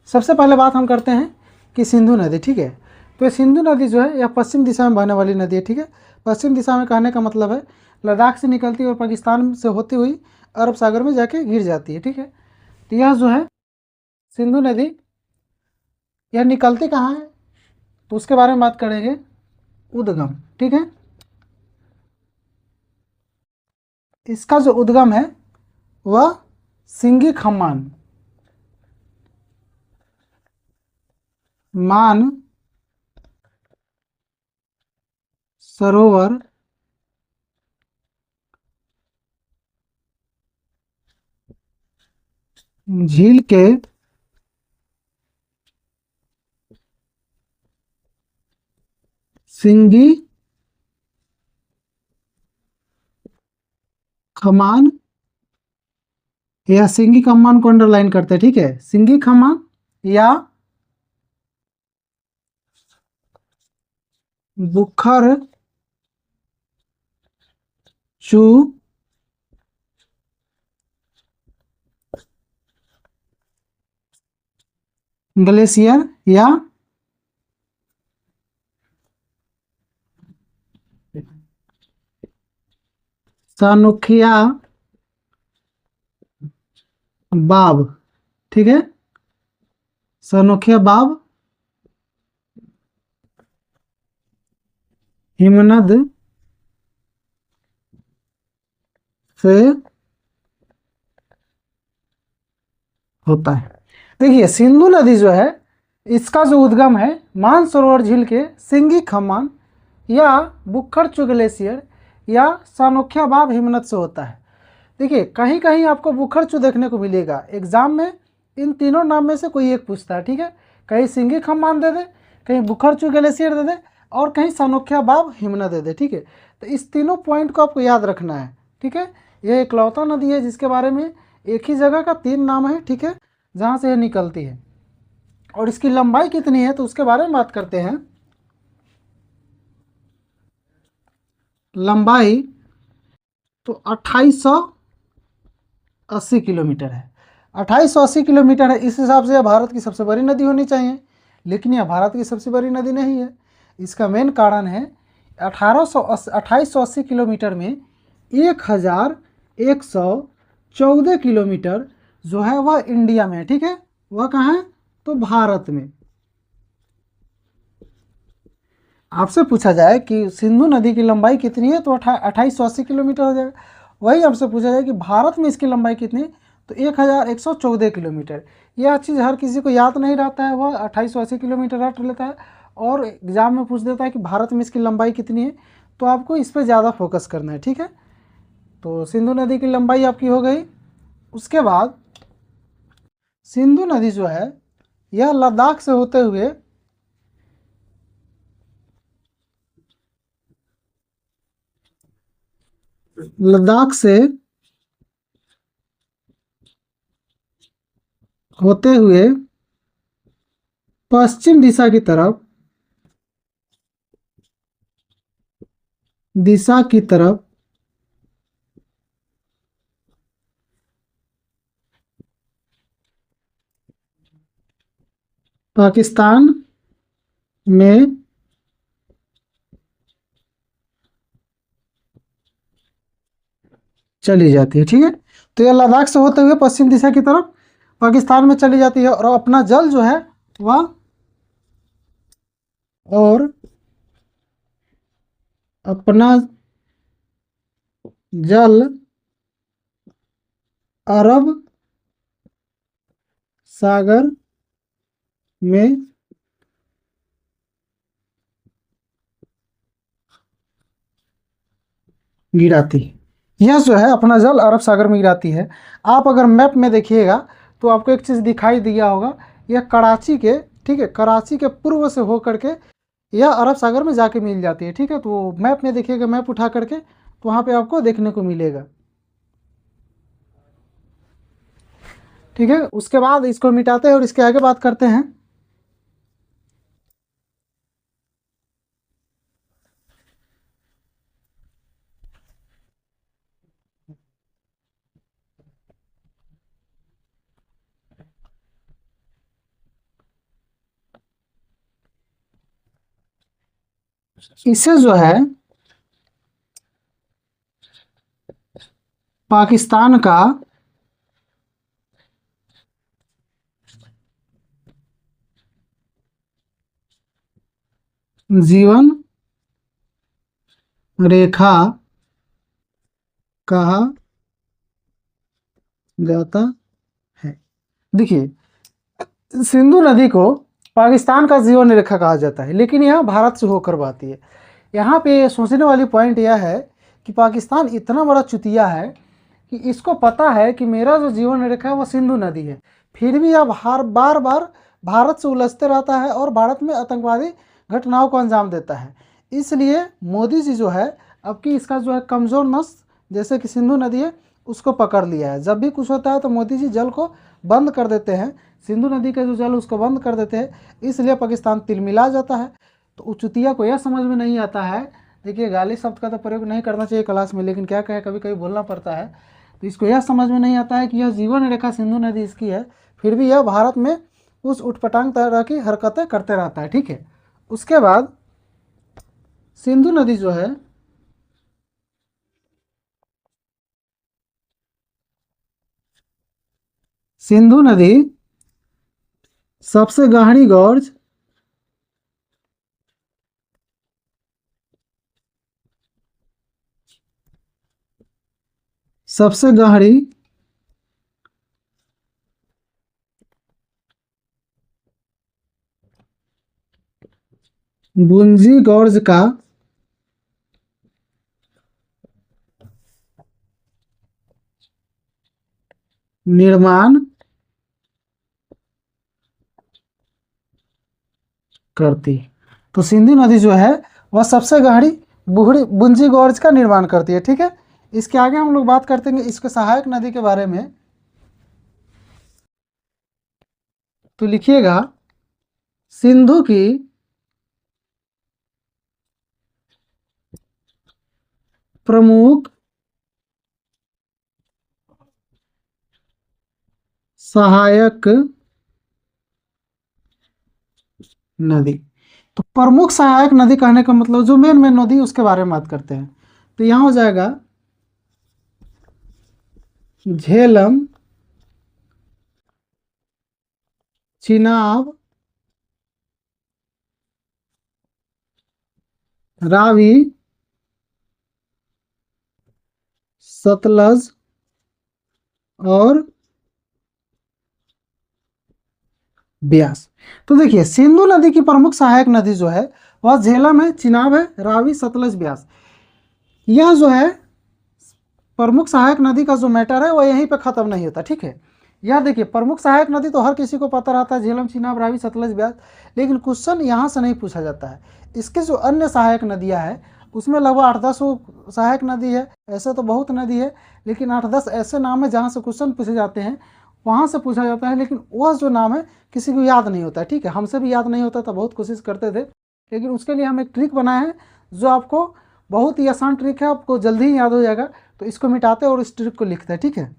सबसे पहले बात हम करते हैं कि सिंधु नदी, ठीक है। तो ये सिंधु नदी जो है यह पश्चिम दिशा में बहने वाली नदी है, ठीक है। पश्चिम दिशा में कहने का मतलब है लद्दाख से निकलती है और पाकिस्तान से होती हुई अरब सागर में जाके गिर जाती है, ठीक है। तो यह जो है सिंधु नदी, यह निकलती कहाँ है तो उसके बारे में बात करेंगे, उद्गम, ठीक है। इसका जो उद्गम है वह सिंगी खम्मान मान सरोवर झील के सिंगी खमान या सिंगी खम्मान को अंडरलाइन करते हैं, ठीक है। सिंगी खम्मान या बुखर चू ग्लेशियर या सानुखिया बाब, ठीक है। सानुखिया बाब हिमनद से होता है। देखिए सिंधु नदी जो है इसका जो उद्गम है मानसरोवर झील के सिंगी खम्मान या बुखरचू ग्लेशियर या सानोखिया बाब हिमनद से होता है। देखिए कहीं कहीं आपको बुखरचू देखने को मिलेगा, एग्जाम में इन तीनों नाम में से कोई एक पूछता है, ठीक है। कहीं सिंगी खम्मान दे दे, कहीं बुखरचू ग्लेशियर दे दे और कहीं सानोखिया बाब हिमनद दे दे, ठीक है। तो इस तीनों पॉइंट को आपको याद रखना है, ठीक है। यह इकलौता नदी है जिसके बारे में एक ही जगह का तीन नाम है, ठीक है, जहाँ से यह निकलती है। और इसकी लंबाई कितनी है तो उसके बारे में बात करते हैं। लंबाई तो 2880 किलोमीटर है। 2880 किलोमीटर है, इस हिसाब से यह भारत की सबसे बड़ी नदी होनी चाहिए, लेकिन यह भारत की सबसे बड़ी नदी नहीं है। इसका मेन कारण है 2880 किलोमीटर में 1114 किलोमीटर जो है वह इंडिया में है, ठीक है। वह कहाँ है तो भारत में। आपसे पूछा जाए कि सिंधु नदी की लंबाई कितनी है तो 2880 किलोमीटर हो जाएगा। वही आपसे पूछा जाए कि भारत में इसकी लंबाई कितनी है तो 1114 किलोमीटर। यह चीज़ हर किसी को याद नहीं रहता है, वह 2880 किलोमीटर रट लेता है और एग्जाम में पूछ देता है कि भारत में इसकी लंबाई कितनी है, तो आपको इस पर ज़्यादा फोकस करना है, ठीक है। तो सिंधु नदी की लंबाई आपकी हो गई। उसके बाद सिंधु नदी जो है यह लद्दाख से होते हुए लद्दाख से होते हुए पश्चिम दिशा की तरफ पाकिस्तान में चली जाती है, ठीक है। तो यह लद्दाख से होते हुए पश्चिम दिशा की तरफ पाकिस्तान में चली जाती है और अपना जल जो है वह और अपना जल अरब सागर में गिराती है। यह जो है अपना जल अरब सागर में गिराती है। आप अगर मैप में देखिएगा तो आपको एक चीज़ दिखाई दिया होगा, यह कराची के, ठीक है, कराची के पूर्व से हो करके यह अरब सागर में जाके मिल जाती है, ठीक है। तो मैप में देखिएगा, मैप उठा करके तो वहाँ पे आपको देखने को मिलेगा, ठीक है। उसके बाद इसको मिटाते हैं और इसके आगे बात करते हैं। इसे जो है पाकिस्तान का जीवन रेखा कहा जाता है। देखिए, सिंधु नदी को पाकिस्तान का जीवन रेखा कहा जाता है, लेकिन यह भारत से होकर बहती है। यहाँ पे सोचने वाली पॉइंट यह है कि पाकिस्तान इतना बड़ा चुतिया है कि इसको पता है कि मेरा जो जीवन रेखा है वो सिंधु नदी है, फिर भी अब हर बार बार भारत से उलझते रहता है और भारत में आतंकवादी घटनाओं को अंजाम देता है। इसलिए मोदी जी जो है अब की इसका जो है कमज़ोर नस जैसे कि सिंधु नदी है उसको पकड़ लिया है। जब भी कुछ होता है तो मोदी जी जल को बंद कर देते हैं, सिंधु नदी का जो जल उसको बंद कर देते हैं, इसलिए पाकिस्तान तिलमिला जाता है। तो उचुतिया को यह समझ में नहीं आता है, देखिए गाली शब्द का तो प्रयोग नहीं करना चाहिए क्लास में, लेकिन क्या कहे कभी कभी बोलना पड़ता है। तो इसको यह समझ में नहीं आता है कि यह जीवन रेखा सिंधु नदी इसकी है, फिर भी यह भारत में उस उटपटांग तरह की हरकतें करते रहता है। ठीक है, उसके बाद सिंधु नदी जो है सिंधु नदी सबसे गहरी गॉर्ज सबसे गहरी बुंजी गॉर्ज का निर्माण करती। तो सिंधु नदी जो है वह सबसे गहरी बुहड़ी बुंजी गॉर्ज का निर्माण करती है। ठीक है, इसके आगे हम लोग बात करते हैं इसके सहायक नदी के बारे में। तो लिखिएगा सिंधु की प्रमुख सहायक नदी। तो प्रमुख सहायक नदी कहने का मतलब जो मेन मेन नदी उसके बारे में बात करते हैं। तो यहाँ हो जाएगा झेलम, चिनाब, रावी, सतलज और ब्यास। तो देखिए सिंधु नदी की प्रमुख सहायक नदी जो है वह झेलम है, चिनाब है, रावी, सतलज, ब्यास। यह जो है प्रमुख सहायक नदी का जो मैटर है वह यहीं पे ख़त्म नहीं होता। ठीक है, यह देखिए प्रमुख सहायक नदी तो हर किसी को पता रहता है, झेलम, चिनाब, रावी, सतलज, ब्यास, लेकिन क्वेश्चन यहाँ से नहीं पूछा जाता है। इसके जो अन्य सहायक नदियाँ हैं उसमें लगभग 8-10 सहायक नदी है। ऐसे तो बहुत नदी है, लेकिन 8-10 ऐसे नाम है जहाँ से क्वेश्चन पूछे जाते हैं, वहाँ से पूछा जाता है, लेकिन वह जो नाम है किसी को याद नहीं होता है। ठीक है, हमसे भी याद नहीं होता था, बहुत कोशिश करते थे, लेकिन उसके लिए हम एक ट्रिक बनाए हैं जो आपको बहुत ही आसान ट्रिक है, आपको जल्दी ही याद हो जाएगा। तो इसको मिटाते हैं और इस ट्रिक को लिखते हैं। ठीक है।